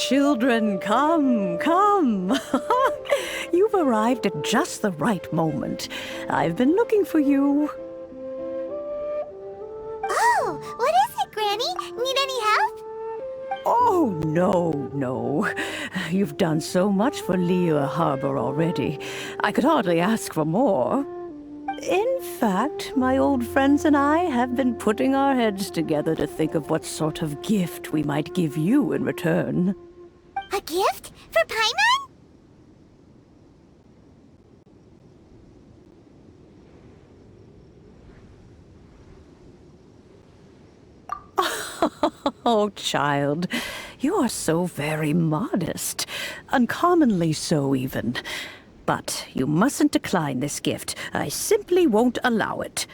children, come, come. You've arrived at just the right moment. I've been looking for you. Oh, what is it, Granny? Need any help? Oh, no. You've done so much for Liyue Harbor already. I could hardly ask for more. In fact, my old friends and I have been putting our heads together to think of what sort of gift we might give you in return. A gift? For Paimon? Oh, child, you are so very modest. Uncommonly so, even. But you mustn't decline this gift. I simply won't allow it.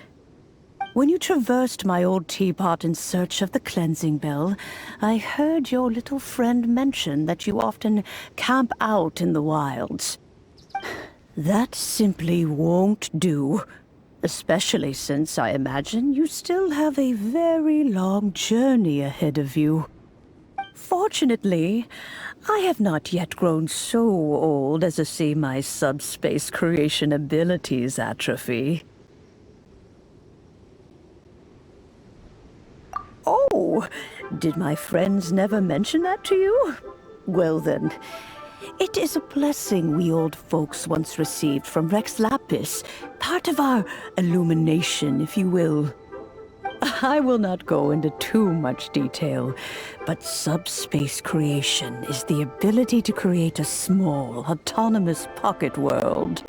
When you traversed my old teapot in search of the cleansing bell, I heard your little friend mention that you often camp out in the wilds. That simply won't do. Especially since I imagine you still have a very long journey ahead of you. Fortunately, I have not yet grown so old as to see my subspace creation abilities atrophy. Oh, did my friends never mention that to you? Well then, it is a blessing we old folks once received from Rex Lapis, part of our illumination, if you will. I will not go into too much detail, but subspace creation is the ability to create a small, autonomous pocket world.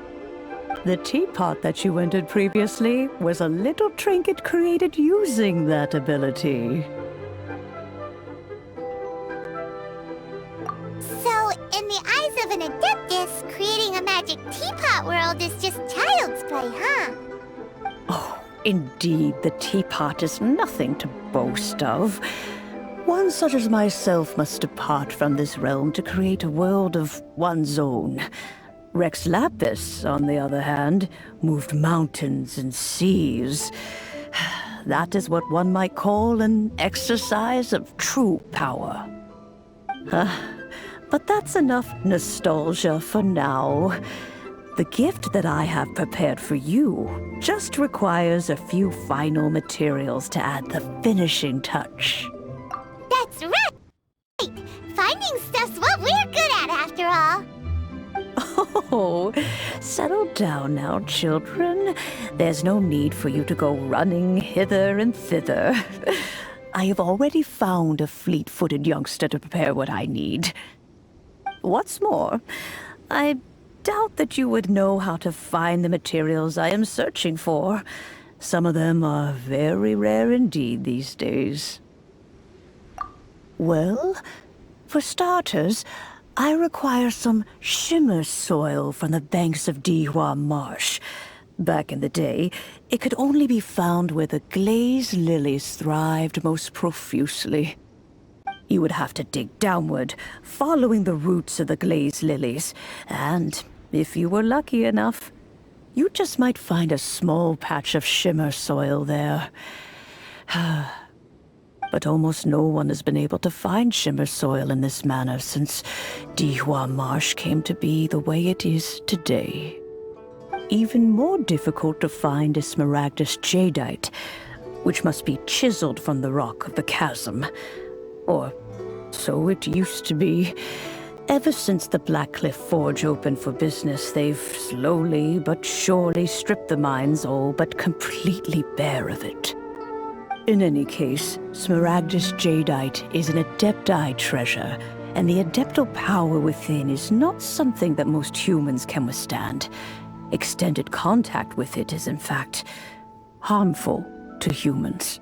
The teapot that you entered previously was a little trinket created using that ability. So, in the eyes of an Adeptus, creating a magic teapot world is just child's play, huh? Oh, indeed, the teapot is nothing to boast of. One such as myself must depart from this realm to create a world of one's own. Rex Lapis, on the other hand, moved mountains and seas. That is what one might call an exercise of true power. But that's enough nostalgia for now. The gift that I have prepared for you just requires a few final materials to add the finishing touch. That's right! Finding stuff's what we're good at, after all. Oh, settle down now, children. There's no need for you to go running hither and thither. I have already found a fleet-footed youngster to prepare what I need. What's more, I doubt that you would know how to find the materials I am searching for. Some of them are very rare indeed these days. Well, for starters, I require some shimmer soil from the banks of Dihua Marsh. Back in the day, it could only be found where the glazed lilies thrived most profusely. You would have to dig downward, following the roots of the glazed lilies, and if you were lucky enough, you just might find a small patch of shimmer soil there. But almost no one has been able to find shimmer soil in this manner since Dihua Marsh came to be the way it is today. Even more difficult to find is Smaragdus Jadeite, which must be chiseled from the rock of the chasm. Or so it used to be. Ever since the Blackcliff Forge opened for business, they've slowly but surely stripped the mines all but completely bare of it. In any case, Smaragdus Jadeite is an Adepti treasure, and the Adeptal power within is not something that most humans can withstand. Extended contact with it is, in fact, harmful to humans.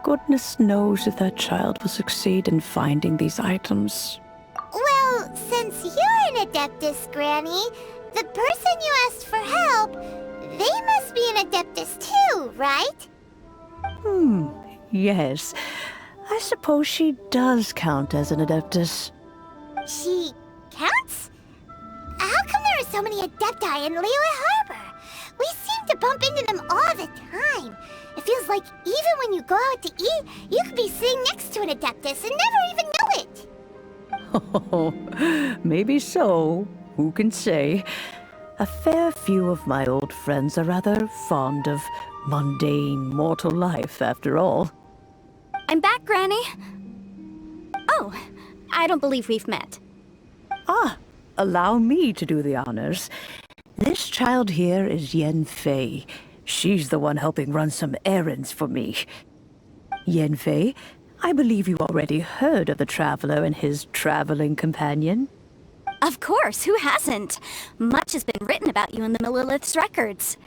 Goodness knows if that child will succeed in finding these items. Well, since you're an Adeptus, Granny, the person you asked for help, they must be an Adeptus too, right? Yes. I suppose she does count as an Adeptus. She counts? How come there are so many Adepti in Liyue Harbor? We seem to bump into them all the time. It feels like even when you go out to eat, you could be sitting next to an Adeptus and never even know it. Oh, maybe so. Who can say? A fair few of my old friends are rather fond of mundane mortal life, after all. I'm back, Granny. Oh, I don't believe we've met. Ah, allow me to do the honors. This child here is Yanfei. She's the one helping run some errands for me. Yanfei, I believe you already heard of the Traveler and his traveling companion. Of course, who hasn't? Much has been written about you in the Millilith's records.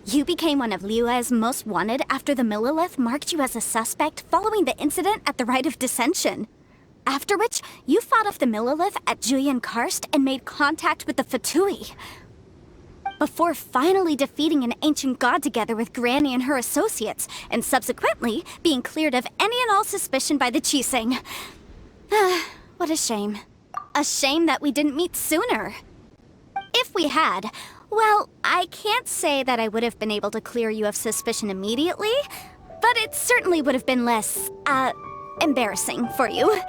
You became one of Liyue's most wanted after the Millilith marked you as a suspect following the incident at the Rite of Dissension. After which, you fought off the Millilith at Julian Karst and made contact with the Fatui. Before finally defeating an ancient god together with Granny and her associates, and subsequently being cleared of any and all suspicion by the Chiseng. What a shame. A shame that we didn't meet sooner. If we had, well, I can't say that I would have been able to clear you of suspicion immediately, but it certainly would have been less, embarrassing for you.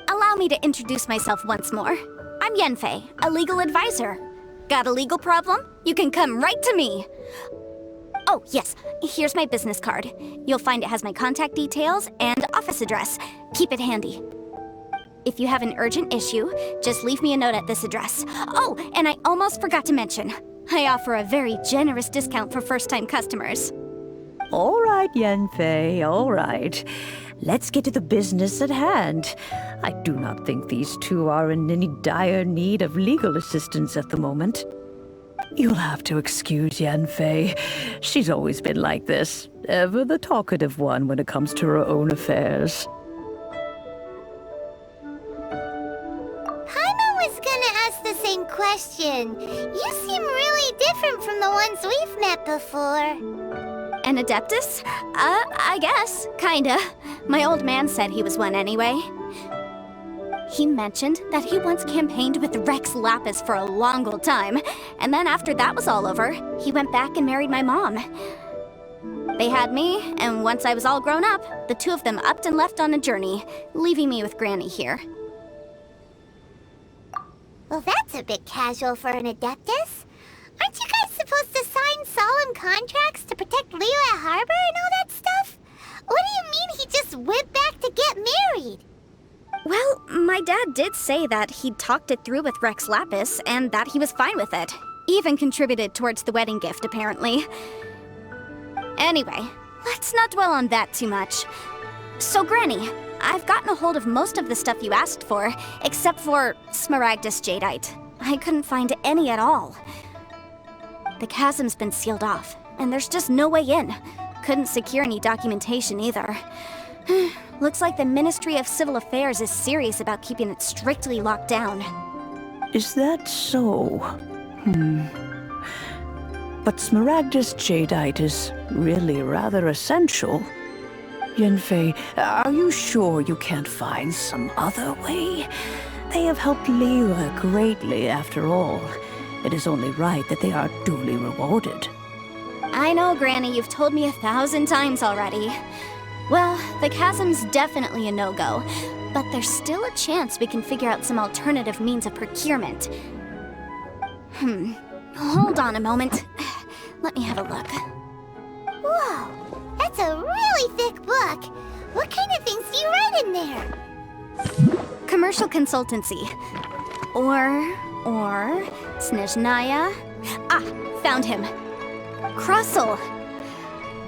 Allow me to introduce myself once more. I'm Yanfei, a legal advisor. Got a legal problem? You can come right to me. Oh, yes, here's my business card. You'll find it has my contact details and office address. Keep it handy. If you have an urgent issue, just leave me a note at this address. Oh, and I almost forgot to mention, I offer a very generous discount for first-time customers. All right, Yanfei, all right. Let's get to the business at hand. I do not think these two are in any dire need of legal assistance at the moment. You'll have to excuse Yanfei. She's always been like this, ever the talkative one when it comes to her own affairs. The same question. You seem really different from the ones we've met before. An Adeptus? I guess. Kinda. My old man said he was one anyway. He mentioned that he once campaigned with Rex Lapis for a long old time, and then after that was all over, he went back and married my mom. They had me, and once I was all grown up, the two of them upped and left on a journey, leaving me with Granny here. Well, that's a bit casual for an Adeptus. Aren't you guys supposed to sign solemn contracts to protect Liyue Harbor and all that stuff? What do you mean he just went back to get married? Well, my dad did say that he'd talked it through with Rex Lapis and that he was fine with it. Even contributed towards the wedding gift, apparently. Anyway, let's not dwell on that too much. So, Granny, I've gotten a hold of most of the stuff you asked for, except for Smaragdus Jadeite. I couldn't find any at all. The chasm's been sealed off, and there's just no way in. Couldn't secure any documentation either. Looks like the Ministry of Civil Affairs is serious about keeping it strictly locked down. Is that so? But Smaragdus Jadeite is really rather essential. Yanfei, are you sure you can't find some other way? They have helped Liyue greatly, after all. It is only right that they are duly rewarded. I know, Granny, you've told me 1,000 times already. Well, the chasm's definitely a no-go, but there's still a chance we can figure out some alternative means of procurement. Hold on a moment. Let me have a look. Whoa! That's a really thick book. What kind of things do you write in there? Commercial consultancy. Or Snezhnaya. Ah, found him. Krusel.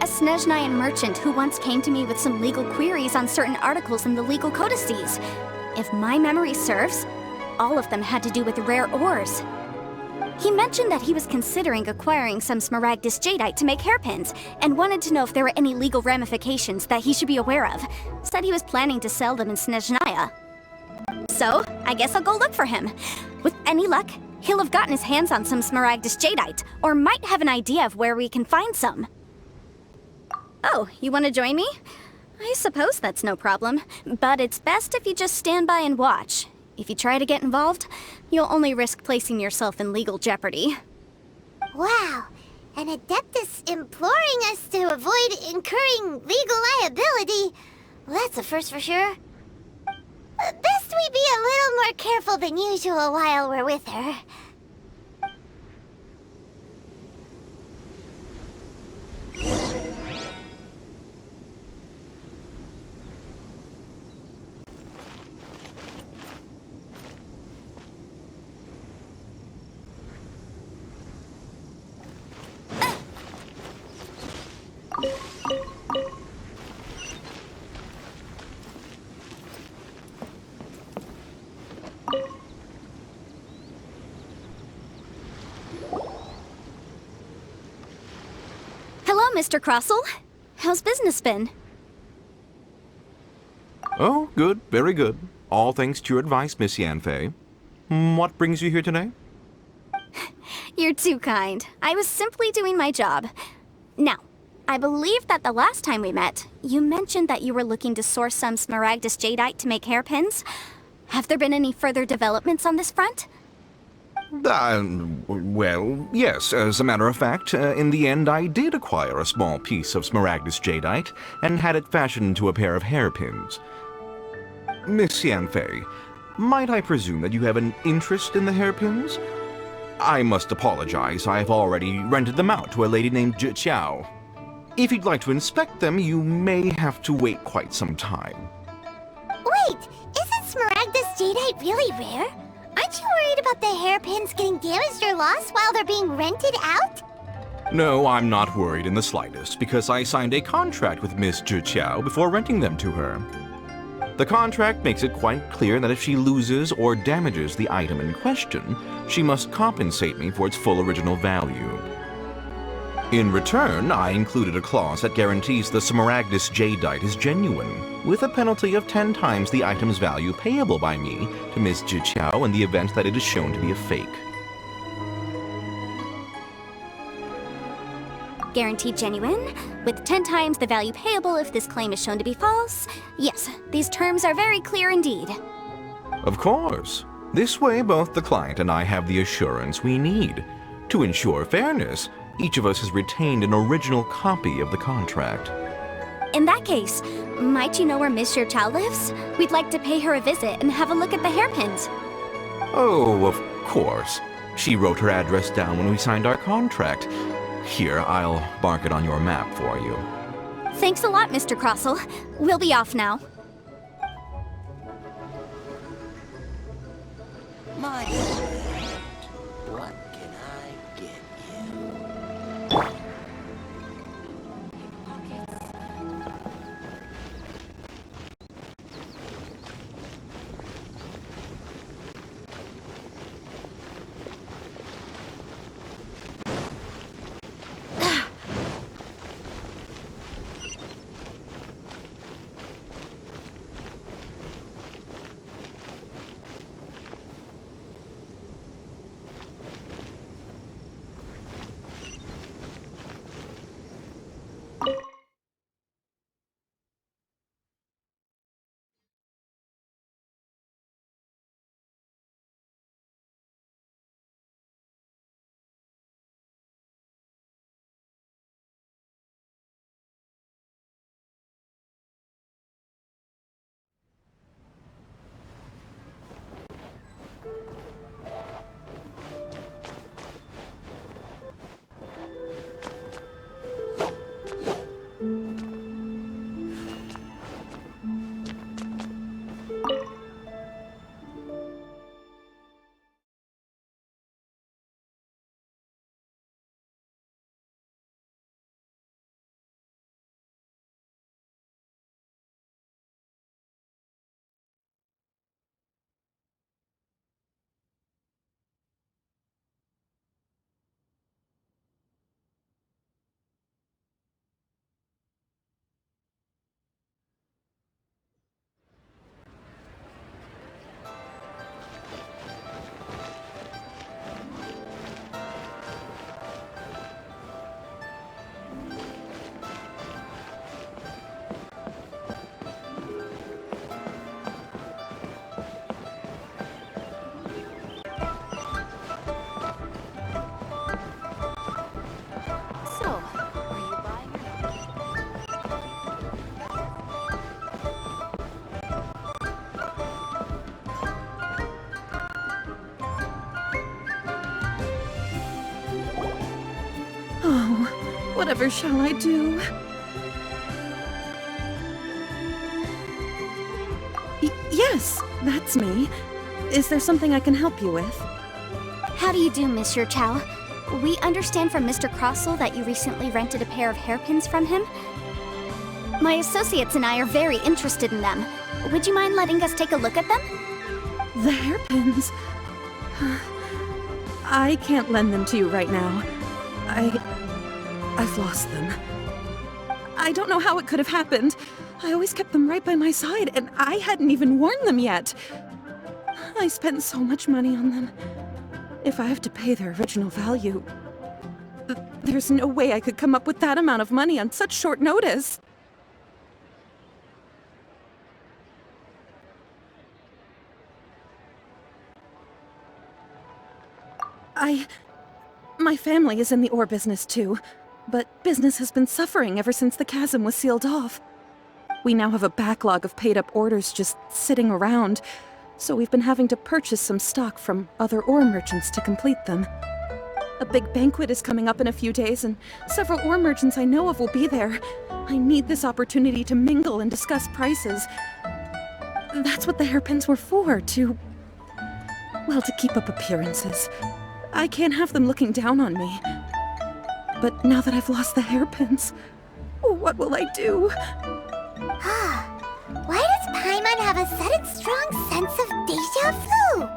A Snezhnayan merchant who once came to me with some legal queries on certain articles in the legal codices. If my memory serves, all of them had to do with rare ores. He mentioned that he was considering acquiring some Smaragdus Jadeite to make hairpins, and wanted to know if there were any legal ramifications that he should be aware of. Said he was planning to sell them in Snezhnaya. So, I guess I'll go look for him. With any luck, he'll have gotten his hands on some Smaragdus Jadeite, or might have an idea of where we can find some. Oh, you want to join me? I suppose that's no problem, but it's best if you just stand by and watch. If you try to get involved, you'll only risk placing yourself in legal jeopardy. Wow, an Adeptus imploring us to avoid incurring legal liability. Well, that's a first for sure. Best we be a little more careful than usual while we're with her? Hello, Mr. Crossell. How's business been? Oh, good, very good. All thanks to your advice, Miss Yanfei. What brings you here today? You're too kind. I was simply doing my job. Now, I believe that the last time we met, you mentioned that you were looking to source some Smaragdus Jadeite to make hairpins. Have there been any further developments on this front? Well, yes. As a matter of fact, in the end, I did acquire a small piece of Smaragdus Jadeite and had it fashioned into a pair of hairpins. Miss Yanfei, might I presume that you have an interest in the hairpins? I must apologize. I have already rented them out to a lady named Zhi. If you'd like to inspect them, you may have to wait quite some time. Wait, isn't Smaragdus Jadeite really rare? Aren't you worried about the hairpins getting damaged or lost while they're being rented out? No, I'm not worried in the slightest, because I signed a contract with Miss Zhi before renting them to her. The contract makes it quite clear that if she loses or damages the item in question, she must compensate me for its full original value. In return, I included a clause that guarantees the Smaragdus Jadeite is genuine, with a penalty of 10 times the item's value payable by me to Miss Zhi in the event that it is shown to be a fake. Guaranteed genuine, with 10 times the value payable if this claim is shown to be false. Yes, these terms are very clear indeed. Of course. This way, both the client and I have the assurance we need. To ensure fairness, each of us has retained an original copy of the contract. In that case, might you know where Miss Zhi lives? We'd like to pay her a visit and have a look at the hairpins. Oh, of course. She wrote her address down when we signed our contract. Here, I'll mark it on your map for you. Thanks a lot, Mr. Crossell. We'll be off now. My friend, what can I get you? Whatever shall I do? Yes, that's me. Is there something I can help you with? How do you do, Monsieur Chow? We understand from Mr. Crossell that you recently rented a pair of hairpins from him. My associates and I are very interested in them. Would you mind letting us take a look at them? The hairpins? I can't lend them to you right now. I've lost them. I don't know how it could have happened. I always kept them right by my side, and I hadn't even worn them yet. I spent so much money on them. If I have to pay their original value, there's no way I could come up with that amount of money on such short notice. My family is in the ore business too, but business has been suffering ever since the chasm was sealed off. We now have a backlog of paid-up orders just sitting around, so we've been having to purchase some stock from other ore merchants to complete them. A big banquet is coming up in a few days, and several ore merchants I know of will be there. I need this opportunity to mingle and discuss prices. That's what the hairpins were for, to keep up appearances. I can't have them looking down on me. But now that I've lost the hairpins, what will I do? Why does Paimon have a sudden strong sense of deja vu?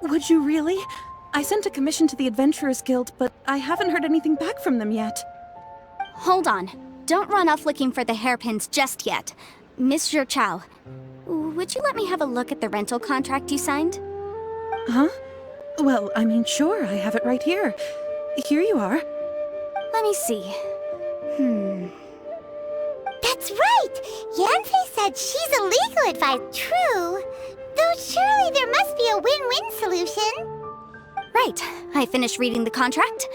Would you really? I sent a commission to the Adventurers Guild, but I haven't heard anything back from them yet. Hold on. Don't run off looking for the hairpins just yet. Monsieur Chow, would you let me have a look at the rental contract you signed? Huh? Well, I mean, sure, I have it right here. Here you are. Let me see. That's right! Yanfei said she's a legal advice. True. Though surely there must be a win-win solution. Right. I finished reading the contract.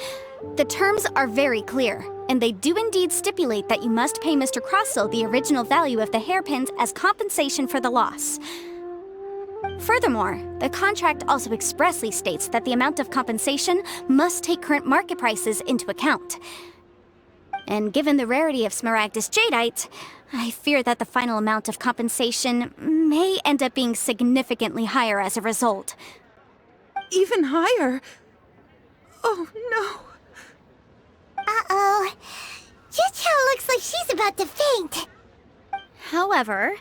The terms are very clear, and they do indeed stipulate that you must pay Mr. Crossell the original value of the hairpins as compensation for the loss. Furthermore, the contract also expressly states that the amount of compensation must take current market prices into account. And given the rarity of Smaragdus Jadeite, I fear that the final amount of compensation may end up being significantly higher as a result. Even higher? Oh, no. Uh-oh. Juchao looks like she's about to faint. However,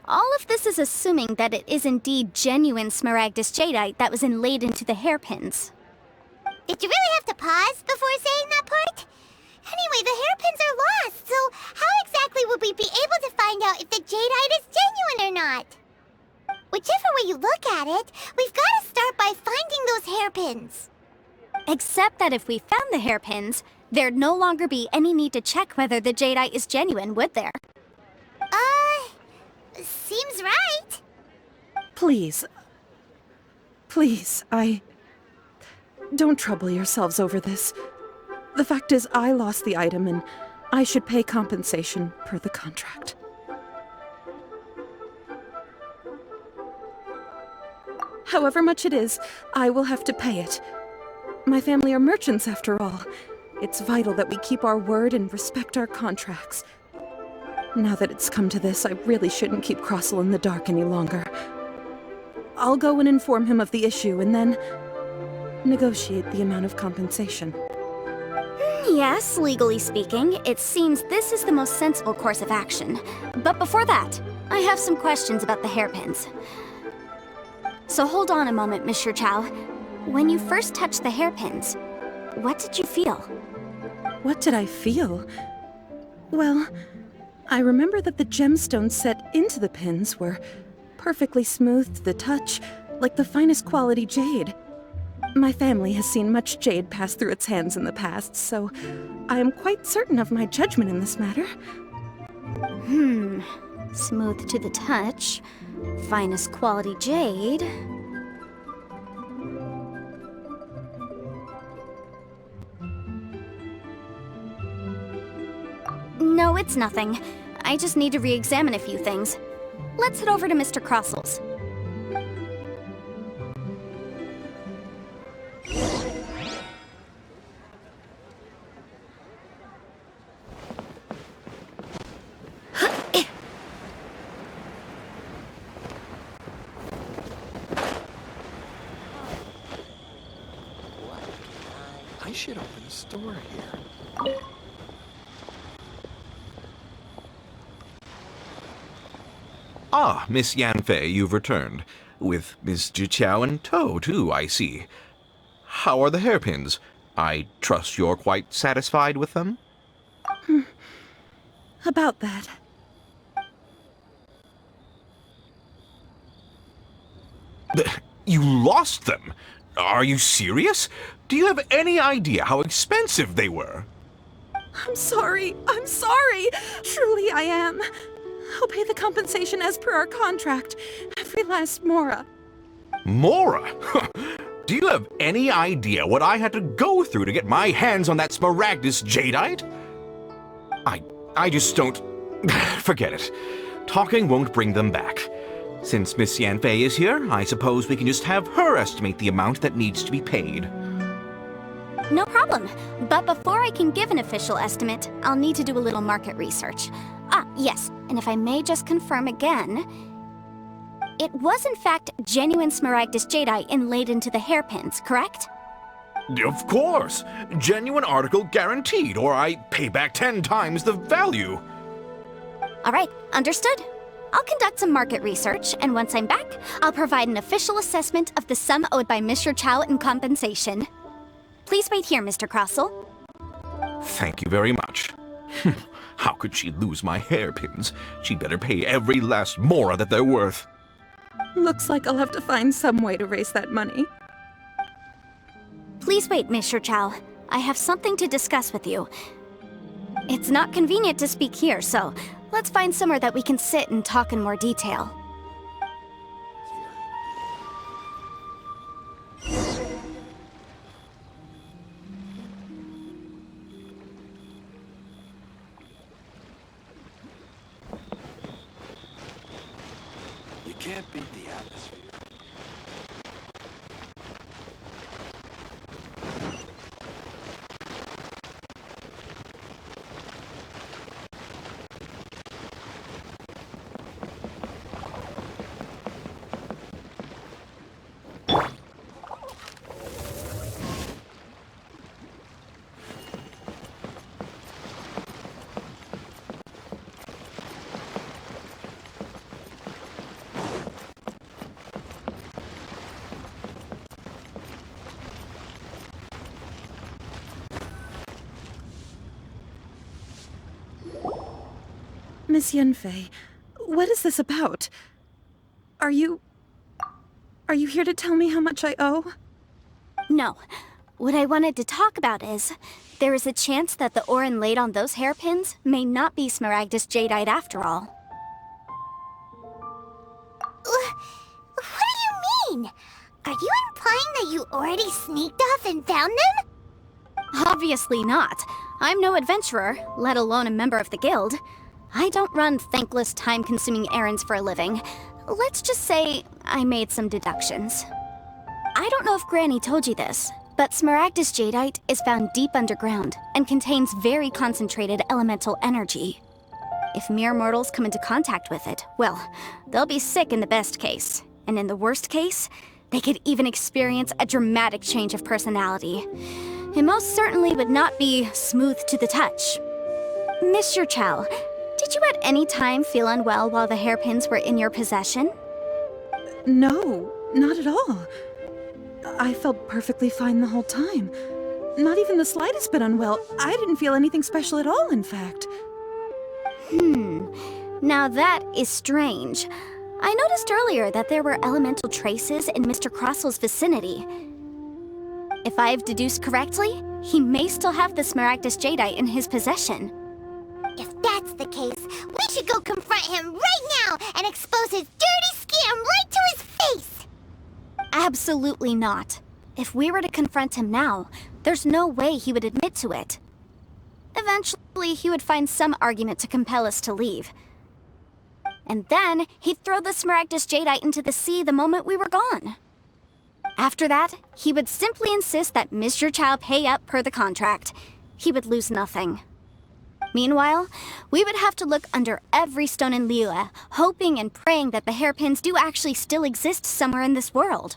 all of this is assuming that it is indeed genuine Smaragdus Jadeite that was inlaid into the hairpins. Did you really have to pause before saying that part? Anyway, the hairpins are lost, so how exactly would we be able to find out if the Jadeite is genuine or not? Whichever way you look at it, we've got to start by finding those hairpins. Except that if we found the hairpins, there'd no longer be any need to check whether the Jadeite is genuine, would there? Seems right. Please. Please, Don't trouble yourselves over this. The fact is, I lost the item, and I should pay compensation per the contract. However much it is, I will have to pay it. My family are merchants, after all. It's vital that we keep our word and respect our contracts. Now that it's come to this, I really shouldn't keep Crossell in the dark any longer. I'll go and inform him of the issue, and then negotiate the amount of compensation. Yes, legally speaking, it seems this is the most sensible course of action. But before that, I have some questions about the hairpins. So hold on a moment, Mr. Chow. When you first touched the hairpins, what did you feel? What did I feel? Well, I remember that the gemstones set into the pins were perfectly smooth to the touch, like the finest quality jade. My family has seen much jade pass through its hands in the past, so I am quite certain of my judgment in this matter. Smooth to the touch, finest quality jade. No, it's nothing. I just need to re-examine a few things. Let's head over to Mr. Crossel's. I should open a store here. Ah, Miss Yanfei, you've returned. With Miss Jiqiao in tow, too, I see. How are the hairpins? I trust you're quite satisfied with them? About that. You lost them? Are you serious? Do you have any idea how expensive they were? I'm sorry. Truly I am. I'll pay the compensation as per our contract. Every last mora. Mora? Do you have any idea what I had to go through to get my hands on that Smaragdus Jadeite? I just don't... Forget it. Talking won't bring them back. Since Miss Yanfei is here, I suppose we can just have her estimate the amount that needs to be paid. No problem. But before I can give an official estimate, I'll need to do a little market research. Ah, yes, and if I may just confirm again, it was in fact genuine Smaragdus Jadeite inlaid into the hairpins, correct? Of course! Genuine article guaranteed, or I pay back 10 times the value. All right, understood. I'll conduct some market research, and once I'm back, I'll provide an official assessment of the sum owed by Mr. Chow in compensation. Please wait here, Mr. Crossell. Thank you very much. How could she lose my hairpins? She'd better pay every last mora that they're worth. Looks like I'll have to find some way to raise that money. Please wait, Mr. Chow. I have something to discuss with you. It's not convenient to speak here, so let's find somewhere that we can sit and talk in more detail. You can't beat the atmosphere. Miss Yanfei, what is this about? Are you here to tell me how much I owe? No. What I wanted to talk about is, there is a chance that the ore inlaid on those hairpins may not be Smaragdus Jadeite after all. What do you mean? Are you implying that you already sneaked off and found them? Obviously not. I'm no adventurer, let alone a member of the guild. I don't run thankless, time-consuming errands for a living. Let's just say I made some deductions. I don't know if Granny told you this, but Smaragdus Jadeite is found deep underground and contains very concentrated elemental energy. If mere mortals come into contact with it, well, they'll be sick in the best case. And in the worst case, they could even experience a dramatic change of personality. It most certainly would not be smooth to the touch. Mr. Chow, did you at any time feel unwell while the hairpins were in your possession? No, not at all. I felt perfectly fine the whole time. Not even the slightest bit unwell. I didn't feel anything special at all, in fact. Now that is strange. I noticed earlier that there were elemental traces in Mr. Crossel's vicinity. If I've deduced correctly, he may still have the Smaragdus Jadeite in his possession. If that's the case, we should go confront him right now and expose his dirty scam right to his face! Absolutely not. If we were to confront him now, there's no way he would admit to it. Eventually, he would find some argument to compel us to leave. And then, he'd throw the Smaragdus Jadeite into the sea the moment we were gone. After that, he would simply insist that Mr. Chow pay up per the contract. He would lose nothing. Meanwhile, we would have to look under every stone in Liyue, hoping and praying that the hairpins do actually still exist somewhere in this world.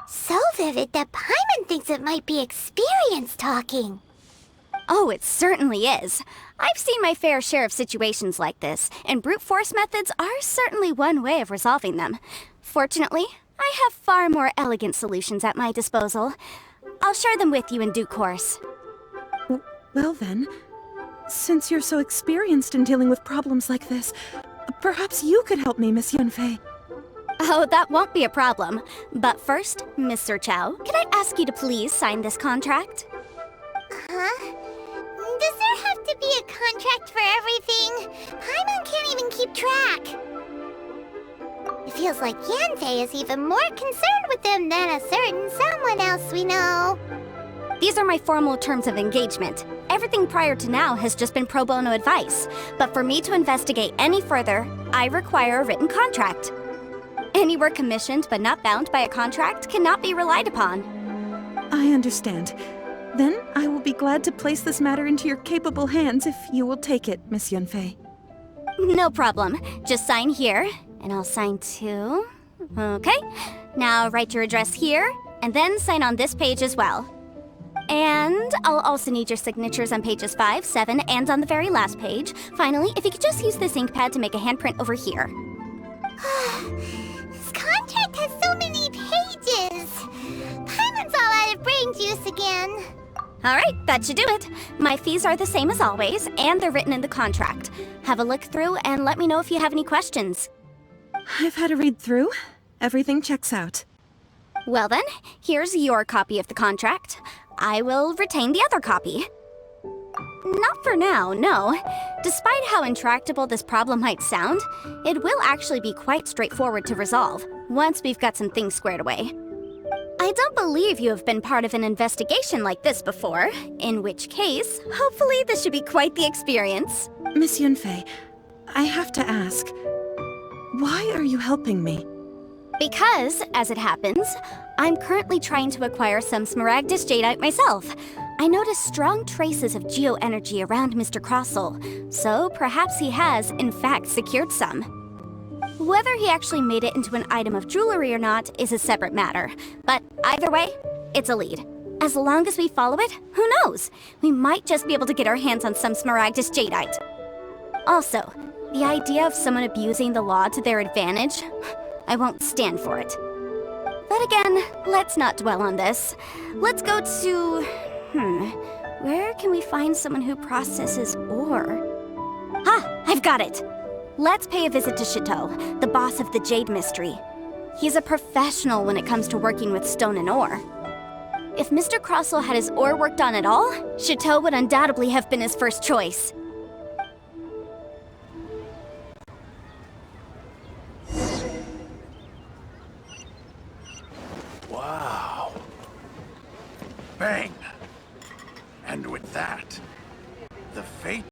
So vivid that Paimon thinks it might be experience talking. Oh, it certainly is. I've seen my fair share of situations like this, and brute force methods are certainly one way of resolving them. Fortunately, I have far more elegant solutions at my disposal. I'll share them with you in due course. Well then, since you're so experienced in dealing with problems like this, perhaps you could help me, Miss Yanfei. Oh, that won't be a problem. But first, Mr. Chow, can I ask you to please sign this contract? Huh? Does there have to be a contract for everything? Paimon can't even keep track. It feels like Yanfei is even more concerned with them than a certain someone else we know. These are my formal terms of engagement. Everything prior to now has just been pro bono advice. But for me to investigate any further, I require a written contract. Any work commissioned but not bound by a contract cannot be relied upon. I understand. Then I will be glad to place this matter into your capable hands if you will take it, Miss Yanfei. No problem. Just sign here, and I'll sign too. Okay. Now write your address here, and then sign on this page as well. And I'll also need your signatures on pages 5, 7, and on the very last page. Finally, if you could just use this ink pad to make a handprint over here. This contract has so many pages. Paimon's all out of brain juice again. Alright, that should do it. My fees are the same as always, and they're written in the contract. Have a look through and let me know if you have any questions. I've had a read through. Everything checks out. Well then, here's your copy of the contract. I will retain the other copy. Not for now, no. Despite how intractable this problem might sound, it will actually be quite straightforward to resolve, once we've got some things squared away. I don't believe you have been part of an investigation like this before, in which case, hopefully this should be quite the experience. Miss Yanfei, I have to ask, why are you helping me? Because, as it happens, I'm currently trying to acquire some Smaragdus Jadeite myself. I noticed strong traces of geo-energy around Mr. Crossel, so perhaps he has, in fact, secured some. Whether he actually made it into an item of jewelry or not is a separate matter, but either way, it's a lead. As long as we follow it, who knows? We might just be able to get our hands on some Smaragdus Jadeite. Also, the idea of someone abusing the law to their advantage, I won't stand for it. But again, let's not dwell on this. Let's go to... where can we find someone who processes ore? I've got it! Let's pay a visit to Chateau, the boss of the Jade Mystery. He's a professional when it comes to working with stone and ore. If Mr. Crossel had his ore worked on at all, Chateau would undoubtedly have been his first choice. Wow. Bang! And with that, the fate